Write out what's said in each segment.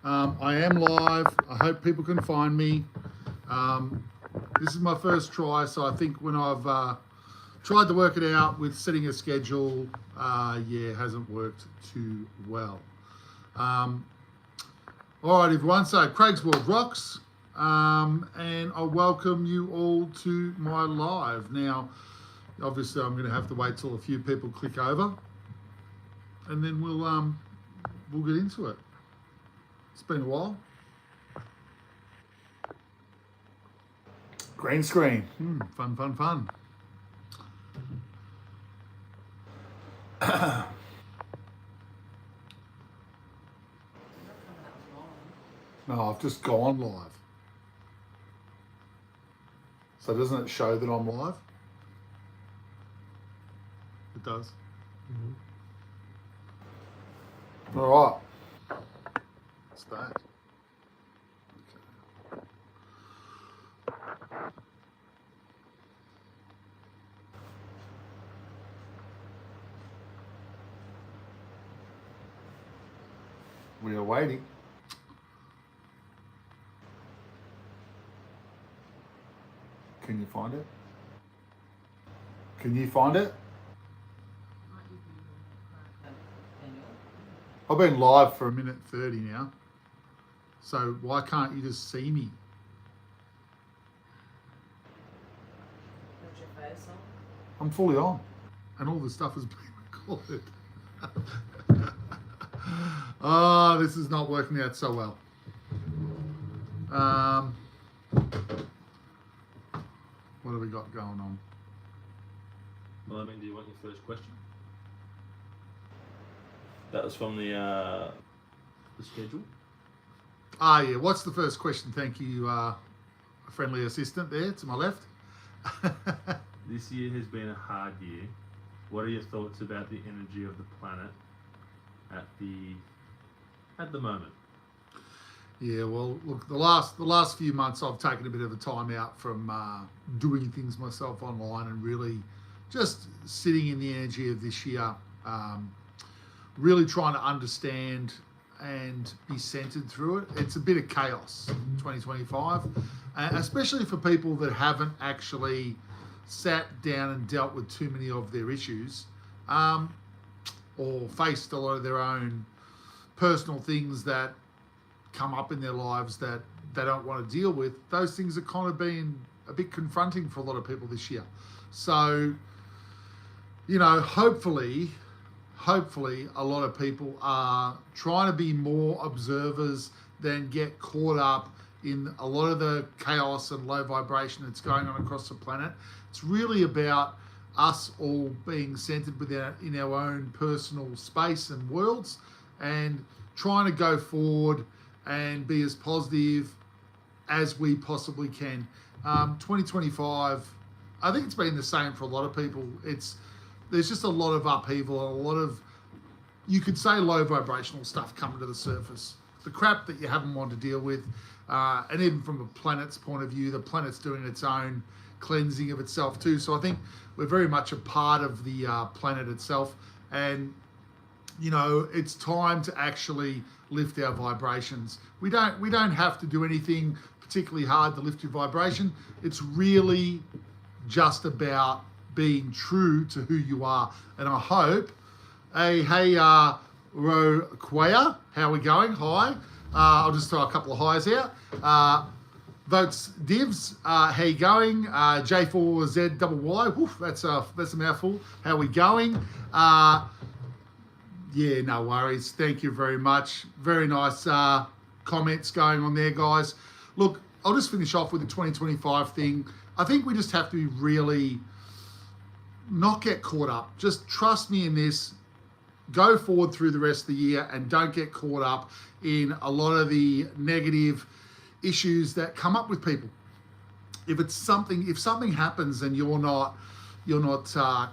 I am live. I hope people can find me. This is my first try, so I think when I've tried to work it out with setting a schedule, it hasn't worked too well. All right, everyone. So Craigsworldrocks, and I welcome you all to my live. Now, obviously, I'm going to have to wait till a few people click over, and then we'll get into it. It's been a while. Green screen. Fun. No, I've just gone live. So doesn't it show that I'm live? It does. Mm-hmm. All right. What's that? Okay. We are waiting. Can you find it? Can you find it? I've been live for 1:30 now. So why can't you just see me? Put your face on. I'm fully on. And all this stuff is being recorded. Oh, this is not working out so well. What have we got going on? Well, I mean, do you want your first question? That was from the schedule. Yeah. What's the first question? Thank you, friendly assistant there to my left. This year has been a hard year. What are your thoughts about the energy of the planet at the moment? Yeah, well, look, the last few months I've taken a bit of a time out from doing things myself online and really just sitting in the energy of this year, really trying to understand and be centered through it. It's a bit of chaos, 2025, especially for people that haven't actually sat down and dealt with too many of their issues, or faced a lot of their own personal things that come up in their lives that they don't want to deal with. Those things are kind of been a bit confronting for a lot of people this year. So, you know, hopefully a lot of people are trying to be more observers than get caught up in a lot of the chaos and low vibration that's going on across the planet. It's really about us all being centered in our own personal space and worlds and trying to go forward and be as positive as we possibly can. 2025, I think it's been the same for a lot of people. There's just a lot of upheaval, a lot of, you could say, low vibrational stuff coming to the surface. The crap that you haven't wanted to deal with, and even from the planet's point of view, the planet's doing its own cleansing of itself too. So I think we're very much a part of the planet itself, and you know, it's time to actually lift our vibrations. We don't have to do anything particularly hard to lift your vibration. It's really just about being true to who you are. And I hope, hey, Roquea, how are we going? Hi. I'll just throw a couple of highs out. Votes Divs, how you going? J4ZYY, woof, that's a mouthful. How we going? Yeah, no worries. Thank you very much. Very nice comments going on there, guys. Look, I'll just finish off with the 2025 thing. I think we just have to be really not get caught up. Just trust me in this. Go forward through the rest of the year and don't get caught up in a lot of the negative issues that come up with people. If something happens and you're not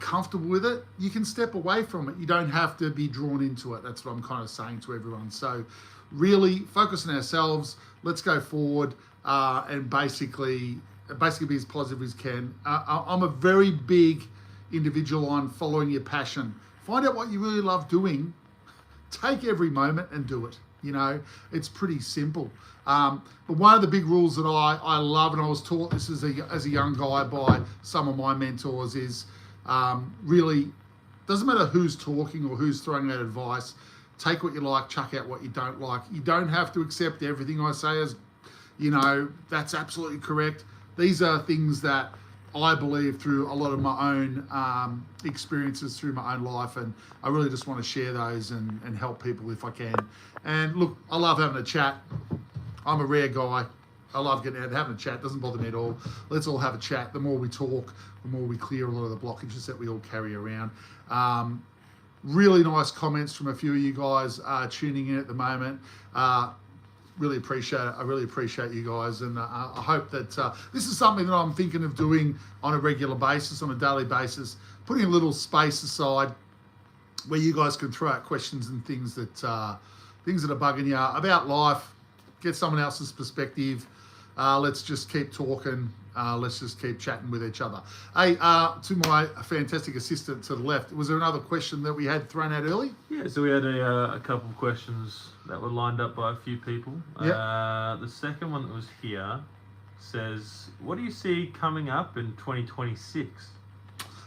comfortable with it, you can step away from it. You don't have to be drawn into it. That's what I'm kind of saying to everyone. So really focus on ourselves. Let's go forward and basically be as positive as can. I'm a very big individual on following your passion. Find out what you really love doing. Take every moment and do it. You know, it's pretty simple. But one of the big rules that I love, and I was taught this as a young guy by some of my mentors, is really doesn't matter who's talking or who's throwing out advice. Take what you like, chuck out what you don't like. You don't have to accept everything I say as, that's absolutely correct. These are things that I believe through a lot of my own experiences through my own life, and I really just want to share those and help people if I can. And look, I love having a chat. I'm a rare guy. I love getting out and having a chat. Doesn't bother me at all. Let's all have a chat. The more we talk, the more we clear a lot of the blockages that we all carry around. Really nice comments from a few of you guys tuning in at the moment. Really appreciate it. I really appreciate you guys, and I hope that this is something that I'm thinking of doing on a regular basis, on a daily basis, putting a little space aside where you guys can throw out questions and things that are bugging you about life, get someone else's perspective. Let's just keep talking. Let's just keep chatting with each other. Hey, to my fantastic assistant to the left, was there another question that we had thrown out early? Yeah, so we had a couple of questions that were lined up by a few people. Yep. The second one that was here says, what do you see coming up in 2026?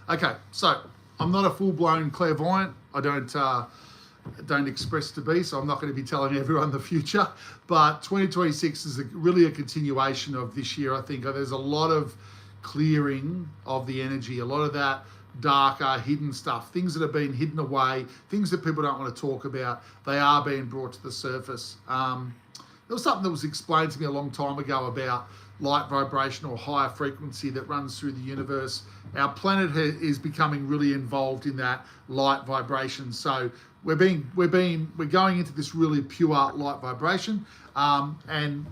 Okay, so I'm not a full-blown clairvoyant. I don't express to be, so I'm not going to be telling everyone the future. But 2026 is really a continuation of this year. I think there's a lot of clearing of the energy, a lot of that darker, hidden stuff, things that have been hidden away, things that people don't want to talk about. They are being brought to the surface. There was something that was explained to me a long time ago about light vibration or higher frequency that runs through the universe. Our planet is becoming really involved in that light vibration. So we're going into this really pure light vibration, and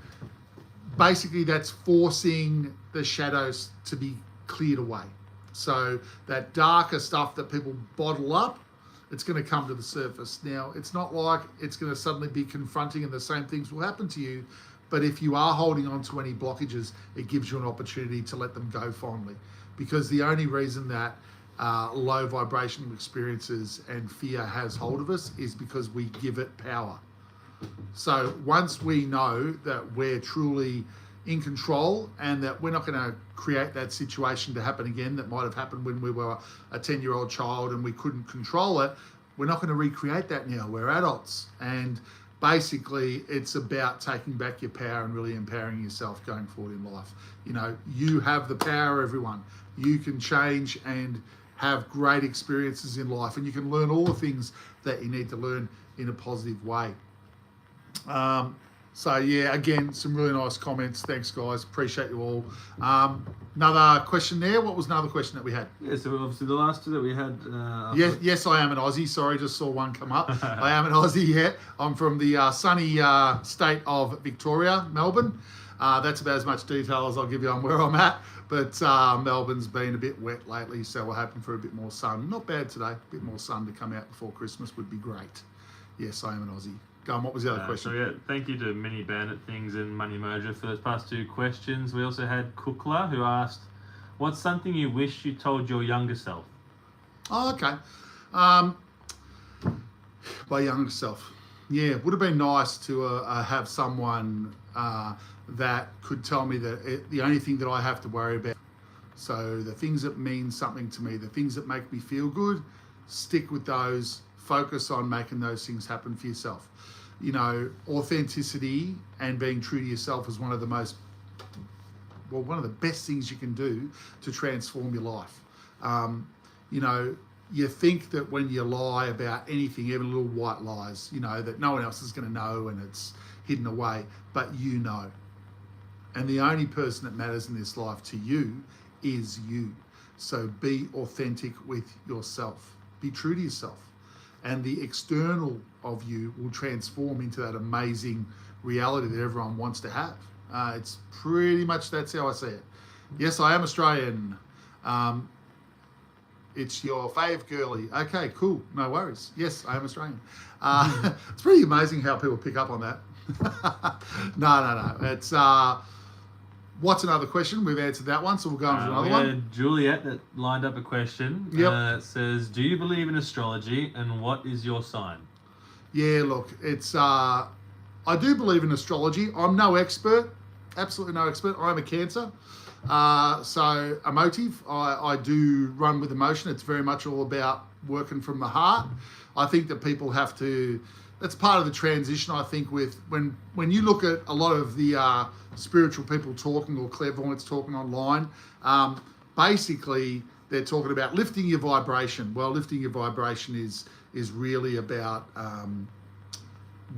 basically that's forcing the shadows to be cleared away. So that darker stuff that people bottle up, it's going to come to the surface. Now, it's not like it's going to suddenly be confronting and the same things will happen to you, but if you are holding on to any blockages, it gives you an opportunity to let them go finally. Because the only reason that low vibrational experiences and fear has hold of us is because we give it power. So once we know that we're truly in control and that we're not going to create that situation to happen again that might have happened when we were a 10-year-old child and we couldn't control it, we're not going to recreate that now. We're adults, and basically it's about taking back your power and really empowering yourself going forward in life. You have the power, everyone. You can change and have great experiences in life, and you can learn all the things that you need to learn in a positive way. So yeah, again, some really nice comments. Thanks, guys. Appreciate you all. Another question there. What was another question that we had? Yeah, so obviously the last two that we had... Yes, I am an Aussie. Sorry, just saw one come up. I am an Aussie, yeah. I'm from the sunny state of Victoria, Melbourne. That's about as much detail as I'll give you on where I'm at. But Melbourne's been a bit wet lately, so we're hoping for a bit more sun. Not bad today. A bit more sun to come out before Christmas would be great. Yes, I am an Aussie. Go on, what was the other question? So yeah, thank you to Mini Bandit Things and Money Mojo for those past two questions. We also had Kukla, who asked, what's something you wish you told your younger self? Oh, okay. My younger self. Yeah, would have been nice to have someone that could tell me that the only thing that I have to worry about, so the things that mean something to me, the things that make me feel good, stick with those, focus on making those things happen for yourself. Authenticity and being true to yourself is one of the best things you can do to transform your life. You think that when you lie about anything, even little white lies, that no one else is going to know and it's hidden away, but you know. And the only person that matters in this life to you is you. So be authentic with yourself. Be true to yourself. And the external of you will transform into that amazing reality that everyone wants to have. It's pretty much, that's how I see it. Yes, I am Australian. It's your fave girly. Okay, cool. No worries. Yes, I am Australian. It's pretty amazing how people pick up on that. No. It's what's another question? We've answered that one, so we'll go on to another one. Juliet that lined up a question. Yep. It says, do you believe in astrology and what is your sign? Yeah, look, it's I do believe in astrology. I'm no expert, absolutely no expert. I'm a Cancer. So emotive. I do run with emotion. It's very much all about working from the heart. I think that people have to, that's part of the transition, I think, with when you look at a lot of the spiritual people talking or clairvoyants talking online, basically they're talking about lifting your vibration. Well, lifting your vibration is really about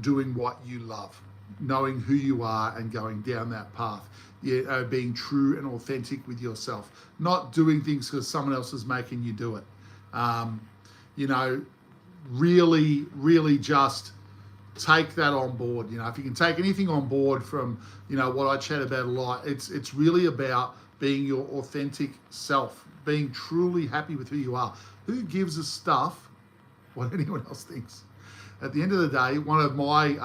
doing what you love, knowing who you are and going down that path. Yeah, being true and authentic with yourself, not doing things because someone else is making you do it. You know, really just take that on board. You know, if you can take anything on board from, you know, what I chat about a lot, it's really about being your authentic self, being truly happy with who you are. Who gives a stuff what anyone else thinks? At the end of the day, one of my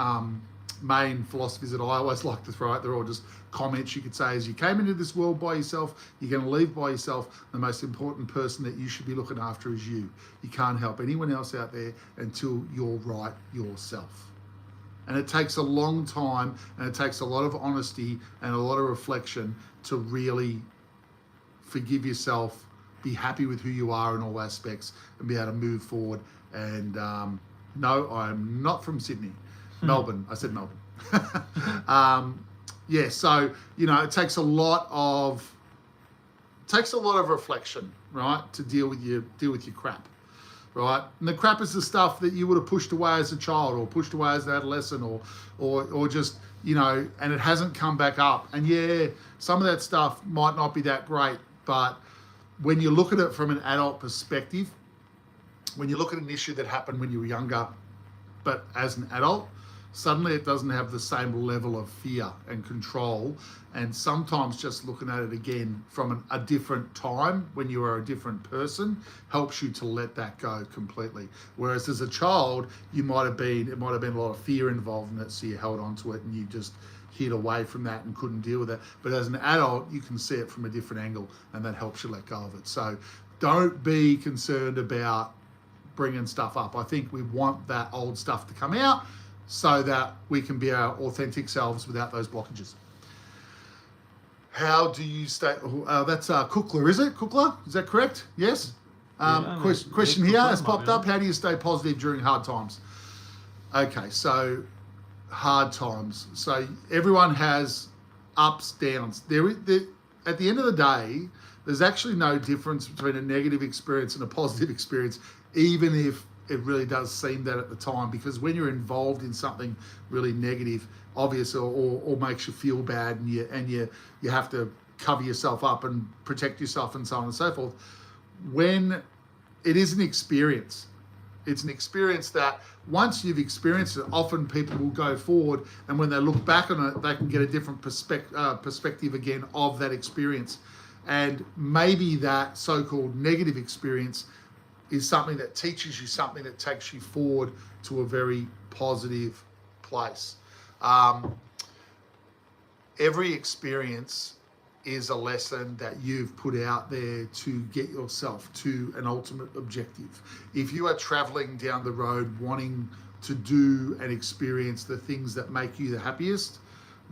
main philosophies that I always like to throw out there, or just comments you could say, is you came into this world by yourself, you're going to leave by yourself. The most important person that you should be looking after is you. You can't help anyone else out there until you're right yourself. And it takes a long time, and it takes a lot of honesty and a lot of reflection to really forgive yourself, be happy with who you are in all aspects, and be able to move forward. And no, I'm not from Sydney. Melbourne. I said Melbourne. Yeah, so, you know, it takes a lot of reflection, right, to deal with your crap, right? And the crap is the stuff that you would have pushed away as a child, or pushed away as an adolescent, or just, you know, and it hasn't come back up. And yeah, some of that stuff might not be that great, but when you look at it from an adult perspective, when you look at an issue that happened when you were younger, but as an adult, suddenly it doesn't have the same level of fear and control. And sometimes just looking at it again from a different time, when you are a different person, helps you to let that go completely. Whereas as a child, it might have been a lot of fear involved in it, so you held on to it and you just hid away from that and couldn't deal with it. But as an adult, you can see it from a different angle, and that helps you let go of it. So don't be concerned about bringing stuff up. I think we want that old stuff to come out, so that we can be our authentic selves without those blockages. How do you stay? That's Cookler, is it? Cookler, is that correct? Yes. Question here has popped up. How do you stay positive during hard times? Okay, so hard times. So everyone has ups, downs. At the end of the day, there's actually no difference between a negative experience and a positive experience, even if it really does seem that at the time, because when you're involved in something really negative, obvious, or makes you feel bad, and you have to cover yourself up and protect yourself and so on and so forth, when it is an experience, it's an experience that once you've experienced it, often people will go forward, and when they look back on it, they can get a different perspective again of that experience. And maybe that so-called negative experience is something that teaches you something that takes you forward to a very positive place. Every experience is a lesson that you've put out there to get yourself to an ultimate objective. If you are traveling down the road wanting to do and experience the things that make you the happiest,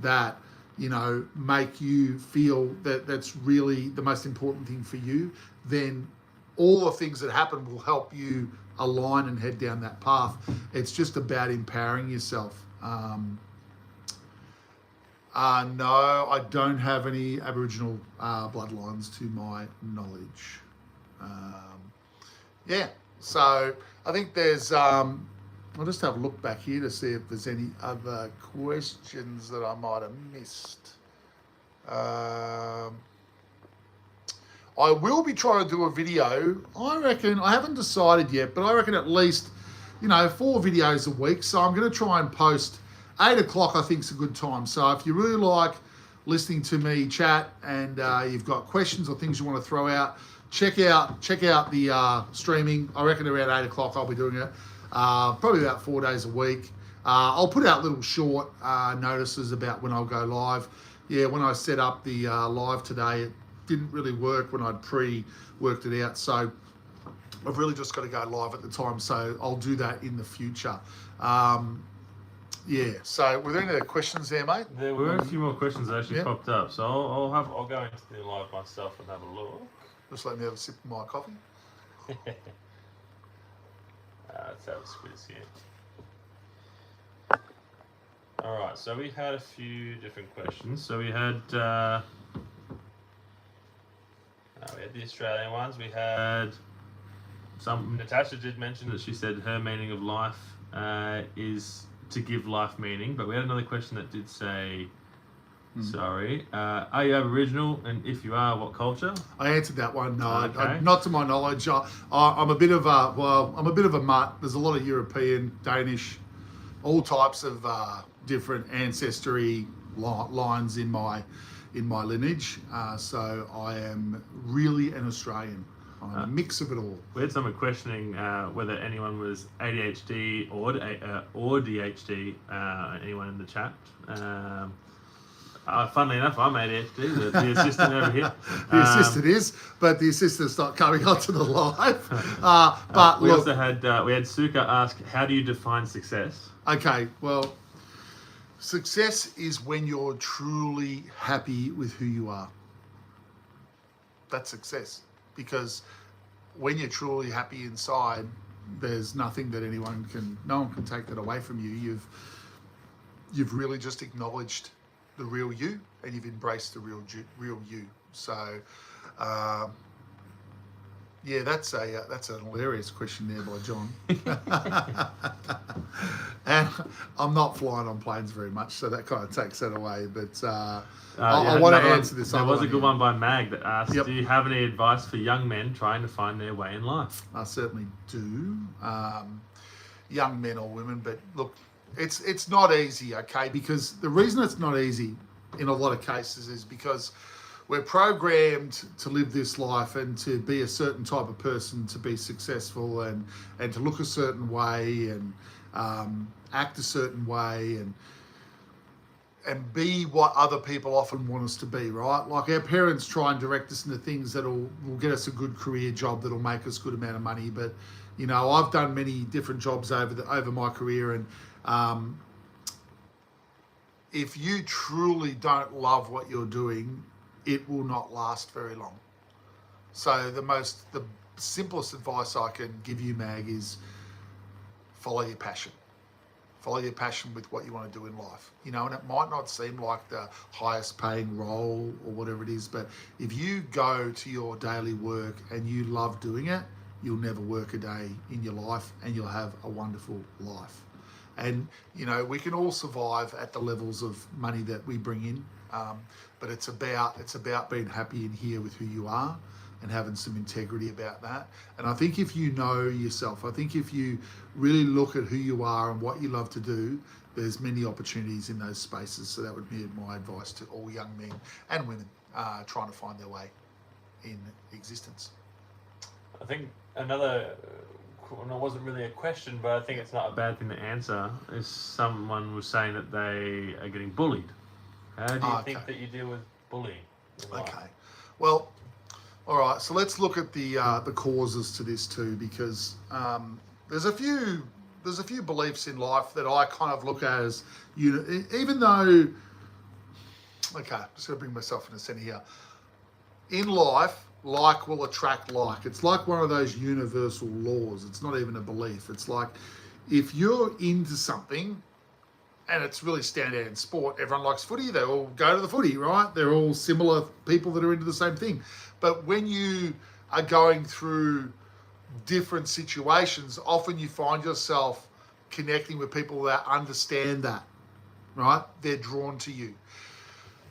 that, you know, make you feel that that's really the most important thing for you, then all the things that happen will help you align and head down that path. It's just about empowering yourself. No, I don't have any Aboriginal bloodlines to my knowledge. Yeah, so I think there's, I'll just have a look back here to see if there's any other questions that I might have missed. I will be trying to do a video. I reckon, I haven't decided yet, but I reckon at least, 4 videos a week. So I'm going to try and post 8 o'clock, I think is a good time. So if you really like listening to me chat, and you've got questions or things you want to throw out, check out the streaming. I reckon around 8 o'clock I'll be doing it. Probably about 4 days a week. I'll put out little short notices about when I'll go live. Yeah, when I set up the live today, it didn't really work when I'd pre-worked it out. So I've really just got to go live at the time. So I'll do that in the future. Yeah. So were there any other questions there, mate? There were a few more questions that actually Yeah. popped up, so I'll go into the live myself and have a look. Just let me have a sip of my coffee. Let's have a squeeze here. All right, so we had a few different questions. So we had the Australian ones. We had some. Natasha did mention that she said her meaning of life is to give life meaning, but we had another question that did say, sorry, are you Aboriginal, and if you are, what culture? I answered that one. No, Okay. not to my knowledge. I'm a bit of a mutt. There's a lot of European, Danish, all types of different ancestry lines in my lineage. So I am really an Australian. I'm a mix of it all. We had someone questioning whether anyone was ADHD or DHD. Anyone in the chat? Funnily enough, I'm ADHD, the assistant over here. The assistant is, but the assistant's not coming onto the live. But we look, also had Suka ask, how do you define success? okay, well, success is when you're truly happy with who you are. That's success, because when you're truly happy inside, there's nothing that no one can take that away from you. You've really just acknowledged the real you, and you've embraced the real you. So, yeah, that's an hilarious question there by John. And I'm not flying on planes very much, so that kind of takes that away. But I want to answer this. There was a good one by Mag that asked, Yep. do you have any advice for young men trying to find their way in life? I certainly do. Young men or women, but look, it's not easy, okay? Because the reason it's not easy in a lot of cases is because we're programmed to live this life and to be a certain type of person, to be successful and to look a certain way and act a certain way and be what other people often want us to be, right? Like our parents try and direct us into things that will get us a good career job, that'll make us a good amount of money. But, you know, I've done many different jobs over my career, and if you truly don't love what you're doing, it will not last very long. So the simplest advice I can give you, Mag, is follow your passion. Follow your passion with what you want to do in life. You know, and it might not seem like the highest paying role or whatever it is, but if you go to your daily work and you love doing it, you'll never work a day in your life, and you'll have a wonderful life. And, you know, we can all survive at the levels of money that we bring in, but it's about being happy in here with who you are and having some integrity about that. And I think if you know yourself, I think if you really look at who you are and what you love to do, there's many opportunities in those spaces. So that would be my advice to all young men and women trying to find their way in existence. I think another, and it wasn't really a question, but I think it's not a bad thing to answer, is someone was saying that they are getting bullied. How do you think that you deal with bullying in life? Okay. Well, all right. So let's look at the causes to this too, because there's a few beliefs in life that I kind of look at as, even though, okay, I'm just going to bring myself in the center here. In life, like will attract like. It's like one of those universal laws. It's not even a belief. It's like if you're into something, and it's really standout in sport, everyone likes footy, they all go to the footy, right? They're all similar people that are into the same thing. But when you are going through different situations, often you find yourself connecting with people that understand that, right? They're drawn to you.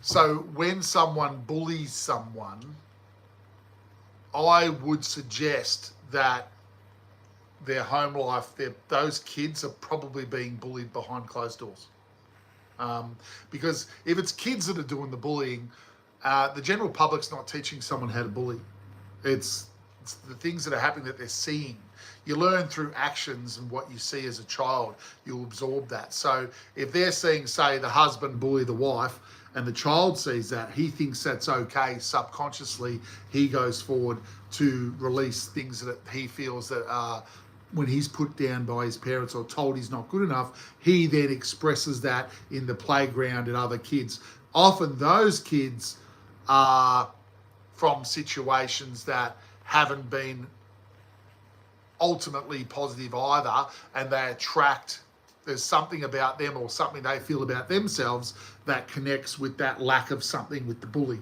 So when someone bullies someone, I would suggest that their home life, those kids are probably being bullied behind closed doors. Because if it's kids that are doing the bullying, the general public's not teaching someone how to bully. It's the things that are happening that they're seeing. You learn through actions and what you see as a child, you'll absorb that. So if they're seeing, say, the husband bully the wife, and the child sees that, he thinks that's okay. Subconsciously, he goes forward to release things that he feels that are when he's put down by his parents or told he's not good enough, he then expresses that in the playground and other kids. Often those kids are from situations that haven't been ultimately positive either, and they attract, there's something about them or something they feel about themselves that connects with that lack of something with the bully.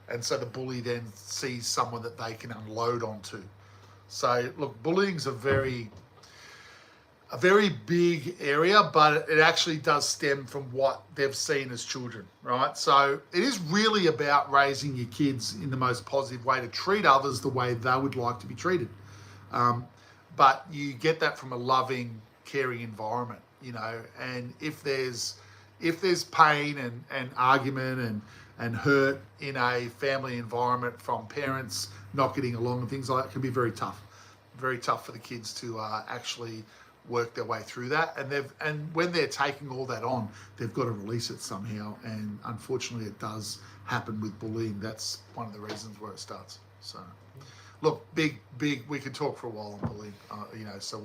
And so the bully then sees someone that they can unload onto. So look, bullying's a very big area, but it actually does stem from what they've seen as children, right? So it is really about raising your kids in the most positive way to treat others the way they would like to be treated. But you get that from a loving, caring environment, you know, and if there's pain and argument and hurt in a family environment from parents not getting along and things like that, can be very tough for the kids to actually work their way through that. And when they're taking all that on, they've got to release it somehow. And unfortunately, it does happen with bullying. That's one of the reasons where it starts. So, look, big. We could talk for a while on bullying, you know. So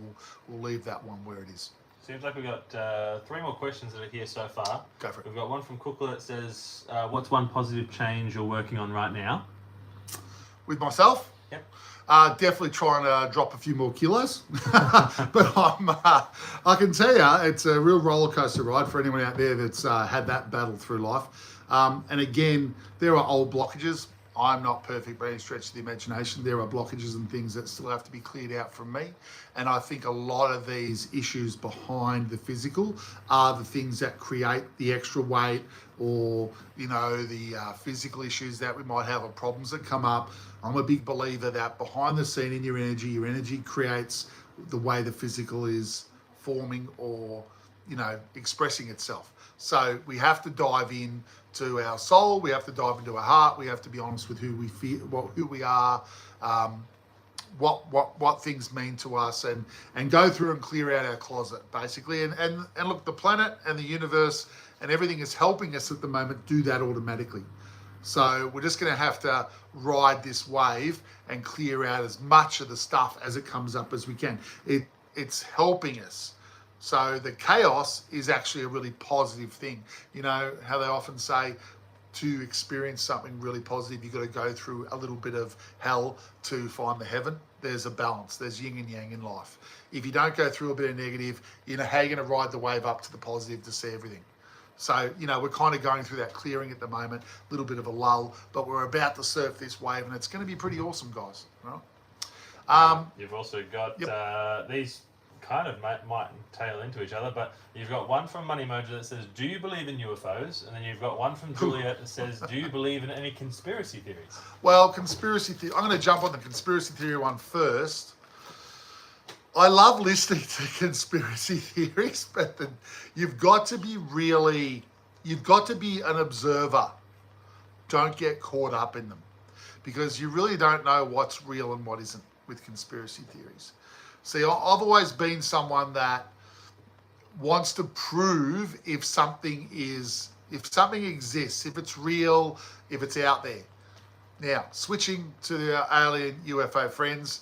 we'll leave that one where it is. Seems like we've got 3 more questions that are here so far. Go for it. We've got one from Cookler that says, what's one positive change you're working on right now? With myself? Yep. Definitely trying to drop a few more kilos. But I can tell you, it's a real roller coaster ride for anyone out there that's had that battle through life. And again, there are old blockages. I'm not perfect by any stretch of the imagination. There are blockages and things that still have to be cleared out from me. And I think a lot of these issues behind the physical are the things that create the extra weight, or, you know, the physical issues that we might have, or problems that come up. I'm a big believer that behind the scene in your energy creates the way the physical is forming or, you know, expressing itself. So we have to dive in to our soul. We have to dive into our heart. We have to be honest with who we feel, who we are, what things mean to us, and go through and clear out our closet, basically. And look, the planet and the universe and everything is helping us at the moment do that automatically. So we're just going to have to ride this wave and clear out as much of the stuff as it comes up as we can. It's helping us. So the chaos is actually a really positive thing. You know how they often say to experience something really positive, you've got to go through a little bit of hell to find the heaven. There's a balance. There's yin and yang in life. If you don't go through a bit of negative, you know how you're going to ride the wave up to the positive to see everything. So, you know, we're kind of going through that clearing at the moment, a little bit of a lull, but we're about to surf this wave, and it's going to be pretty awesome, guys. Right? You've also got Yep. These kind of might tail into each other, but you've got one from Money Mojo that says, do you believe in UFOs? And then you've got one from Juliet that says, do you believe in any conspiracy theories? Well, conspiracy theory. I'm going to jump on the conspiracy theory one first. I love listening to conspiracy theories, but you've got to be an observer. Don't get caught up in them, because you really don't know what's real and what isn't with conspiracy theories. See, I've always been someone that wants to prove if something exists, if it's real, if it's out there. Now, switching to the alien UFO friends,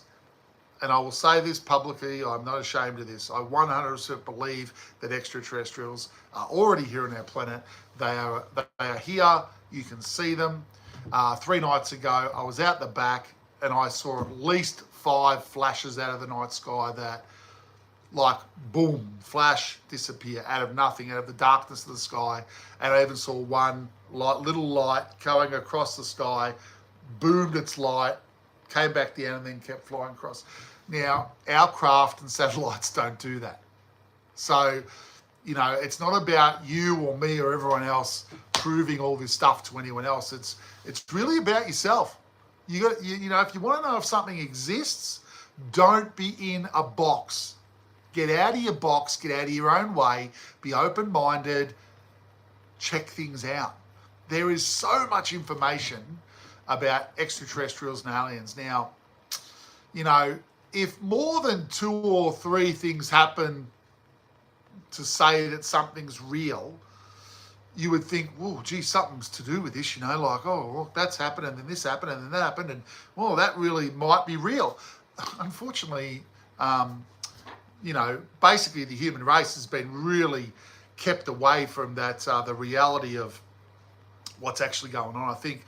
and I will say this publicly, I'm not ashamed of this. I 100% believe that extraterrestrials are already here on our planet. They are here. You can see them. 3 nights ago, I was out the back and I saw at least 5 flashes out of the night sky that, like, boom, flash, disappear out of nothing, out of the darkness of the sky. And I even saw one little light going across the sky, boomed its light, came back down, and then kept flying across. Now, our craft and satellites don't do that. So, you know, it's not about you or me or everyone else proving all this stuff to anyone else. It's really about yourself. You know, if you want to know if something exists, don't be in a box. Get out of your box, get out of your own way, be open-minded, check things out. There is so much information about extraterrestrials and aliens. Now, you know, if more than 2 or 3 things happen to say that something's real, you would think, well, gee, something's to do with this, you know, like, oh, well, that's happened, and then this happened, and then that happened, and, well, that really might be real. Unfortunately, basically the human race has been really kept away from that, the reality of what's actually going on. I think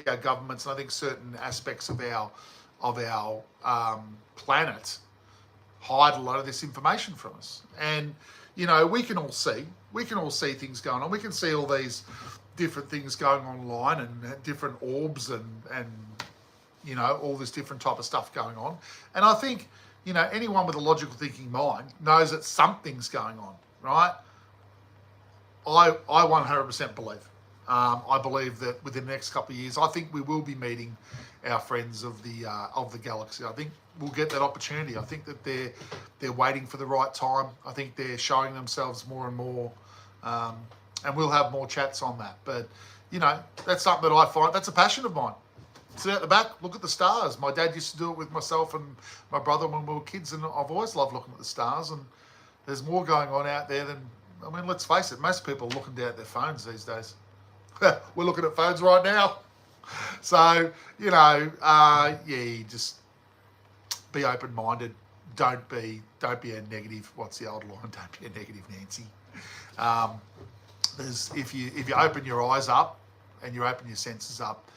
our governments, and I think certain aspects of our planet hide a lot of this information from us. And we can all see things going on. We can see all these different things going online and different orbs and all this different type of stuff going on. And I think anyone with a logical thinking mind knows that something's going on, right? I 100% believe. I believe that within the next couple of years, I think we will be meeting our friends of the galaxy. I think we'll get that opportunity. I think that they're waiting for the right time. I think they're showing themselves more and more, and we'll have more chats on that. But that's something that I find, that's a passion of mine. Sit out the back, look at the stars. My dad used to do it with myself and my brother when we were kids, and I've always loved looking at the stars. And there's more going on out there than, let's face it, most people are looking down at their phones these days. We're looking at phones right now. So, you just be open-minded. Don't be a negative. What's the old line? Don't be a negative Nancy. If you open your eyes up and you open your senses up,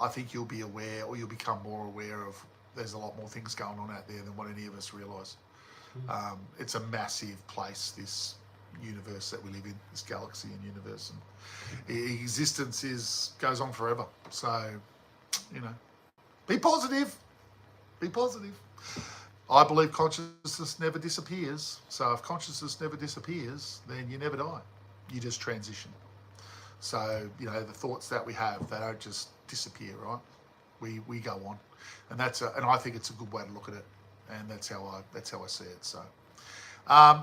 I think you'll be aware, or you'll become more aware of. There's a lot more things going on out there than what any of us realise. It's a massive place, this universe that we live in, this galaxy and universe, and existence goes on forever. So, be positive. Be positive. I believe consciousness never disappears. So if consciousness never disappears, then you never die. You just transition. So, the thoughts that we have, they don't just disappear, right? We go on. And and I think it's a good way to look at it. And that's how I see it. So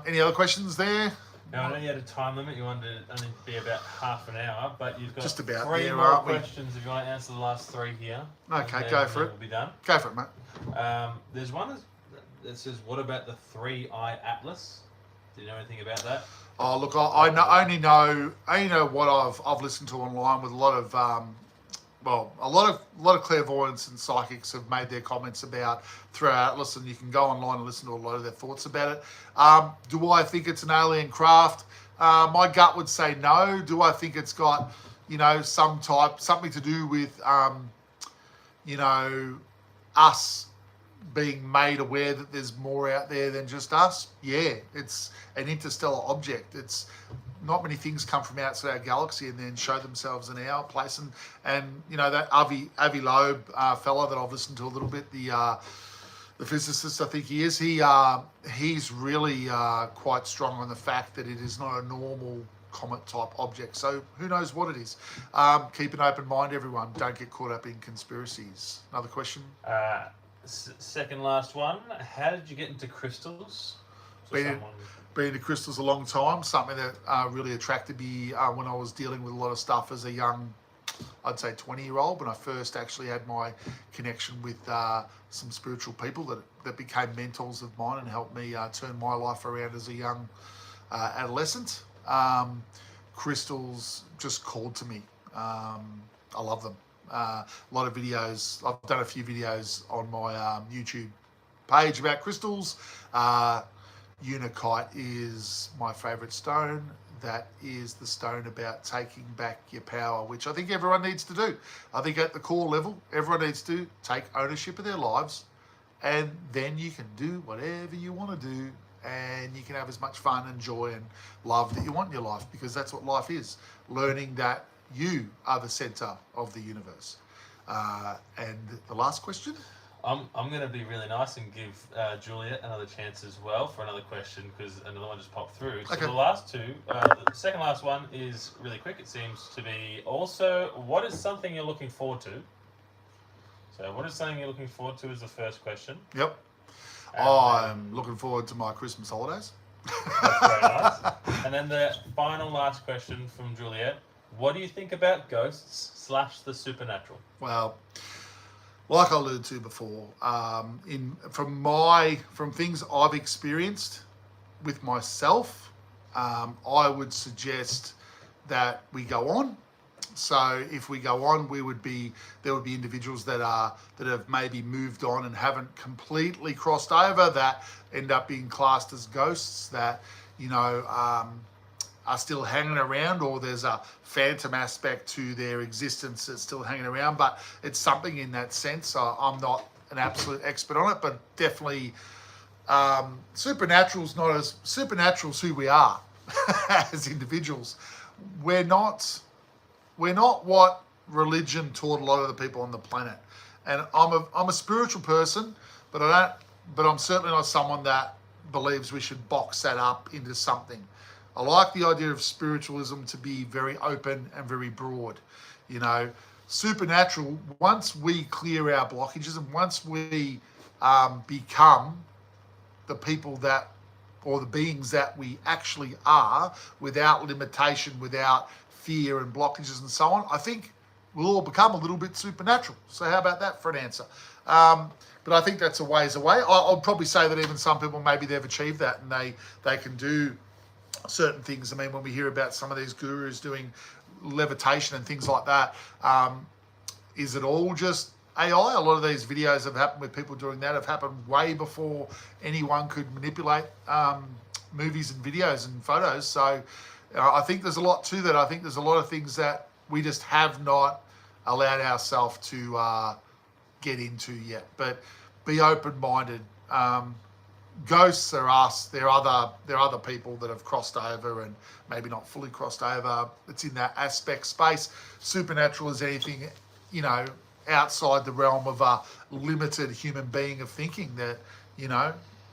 any other questions there? Now, I know you had a time limit. You wanted to only be about half an hour, but you've got just about 3 there, more questions if you want to answer the last 3 here. Okay, go for it. We'll be done. Go for it, mate. There's one that says, what about the 3-eye atlas? Do you know anything about that? Oh, look, I only know what I've listened to online with a lot of a lot of clairvoyants and psychics have made their comments about through our atlas, and you can go online and listen to a lot of their thoughts about it. Do I think it's an alien craft? My gut would say no. Do I think it's got something to do with us being made aware that there's more out there than just us? Yeah, it's an interstellar object. It's not many things come from outside our galaxy and then show themselves in our place. And that Avi Loeb fella that I've listened to a little bit, the physicist, I think he is. He's really quite strong on the fact that it is not a normal comet type object. So who knows what it is? Keep an open mind, everyone. Don't get caught up in conspiracies. Another question. Second last one. How did you get into crystals? Been into crystals a long time. Something that really attracted me when I was dealing with a lot of stuff as a young, I'd say 20-year-old, when I first actually had my connection with some spiritual people that became mentors of mine and helped me turn my life around as a young adolescent. Crystals just called to me. I love them. A lot of videos. I've done a few videos on my YouTube page about crystals. Unakite is my favourite stone. That is the stone about taking back your power, which I think everyone needs to do. I think at the core level, everyone needs to take ownership of their lives, and then you can do whatever you want to do, and you can have as much fun and joy and love that you want in your life, because that's what life is. Learning that you are the centre of the universe. And the last question? I'm going to be really nice and give Juliet another chance as well for another question, because another one just popped through. So okay. The last two, the second last one is really quick. It seems to be also, what is something you're looking forward to? So what is something you're looking forward to is the first question. Yep. I'm looking forward to my Christmas holidays. That's very nice. And then the final last question from Juliet. What do you think about ghosts / the supernatural? Well, like I alluded to before, from things I've experienced with myself, I would suggest that we go on, So if we go on, there would be individuals that have maybe moved on and haven't completely crossed over, that end up being classed as ghosts, that are still hanging around, or there's a phantom aspect to their existence that's still hanging around. But it's something in that sense. I'm not an absolute expert on it, but definitely supernatural's who we are as individuals. We're not what religion taught a lot of the people on the planet. And I'm a spiritual person, but I'm certainly not someone that believes we should box that up into something. I like the idea of spiritualism to be very open and very broad. Supernatural, once we clear our blockages and once we become the people that, or the beings that we actually are, without limitation, without fear and blockages and so on, I think we'll all become a little bit supernatural. So how about that for an answer? But I think that's a ways away. I'll probably say that even some people, maybe they've achieved that and they can do certain things. I mean, when we hear about some of these gurus doing levitation and things like that, is it all just AI? A lot of these videos have happened with people doing that, have happened way before anyone could manipulate movies and videos and photos. So I think there's a lot to that. I think there's a lot of things that we just have not allowed ourselves to get into yet. But be open-minded. Ghosts are us. They're other people that have crossed over and maybe not fully crossed over. It's in that aspect space. Supernatural is anything, outside the realm of a limited human being of thinking, that,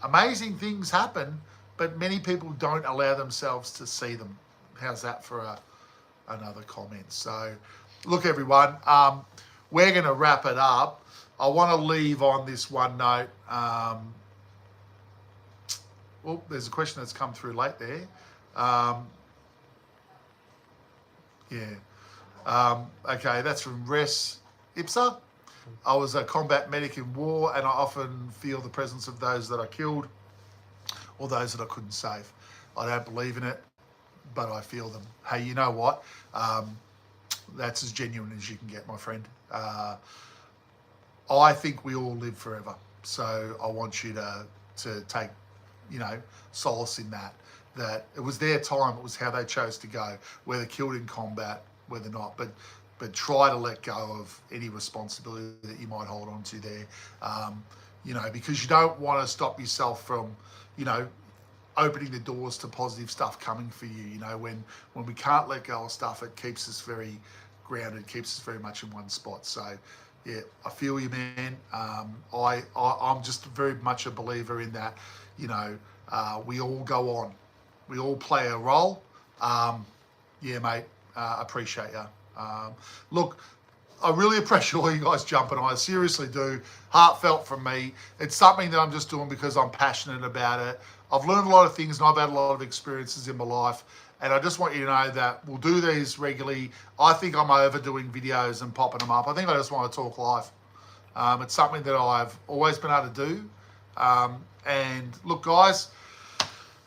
amazing things happen, but many people don't allow themselves to see them. How's that for another comment? So, look, everyone, we're going to wrap it up. I want to leave on this one note. Well, there's a question that's come through late there. Okay, that's from Res Ipsa. I was a combat medic in war, and I often feel the presence of those that I killed or those that I couldn't save. I don't believe in it, but I feel them. Hey, you know what? That's as genuine as you can get, my friend. I think we all live forever. So I want you to take, solace in that it was their time, it was how they chose to go, whether killed in combat, whether not, but try to let go of any responsibility that you might hold on to there, because you don't want to stop yourself from, opening the doors to positive stuff coming for you. When we can't let go of stuff, it keeps us very grounded, keeps us very much in one spot. So yeah, I feel you, man. I'm just very much a believer in that. We all go on. We all play a role. Yeah, mate, appreciate you. Look, I really appreciate all you guys jumping on. I seriously do. Heartfelt from me. It's something that I'm just doing because I'm passionate about it. I've learned a lot of things and I've had a lot of experiences in my life. And I just want you to know that we'll do these regularly. I think I'm overdoing videos and popping them up. I think I just want to talk live. It's something that I've always been able to do. And look, guys,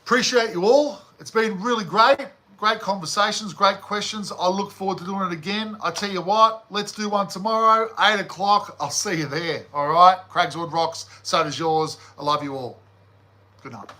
appreciate you all. It's been really great. Great conversations, great questions. I look forward to doing it again. I tell you what, let's do one tomorrow, 8 o'clock. I'll see you there. All right? Craigsworldrocks, so does yours. I love you all. Good night.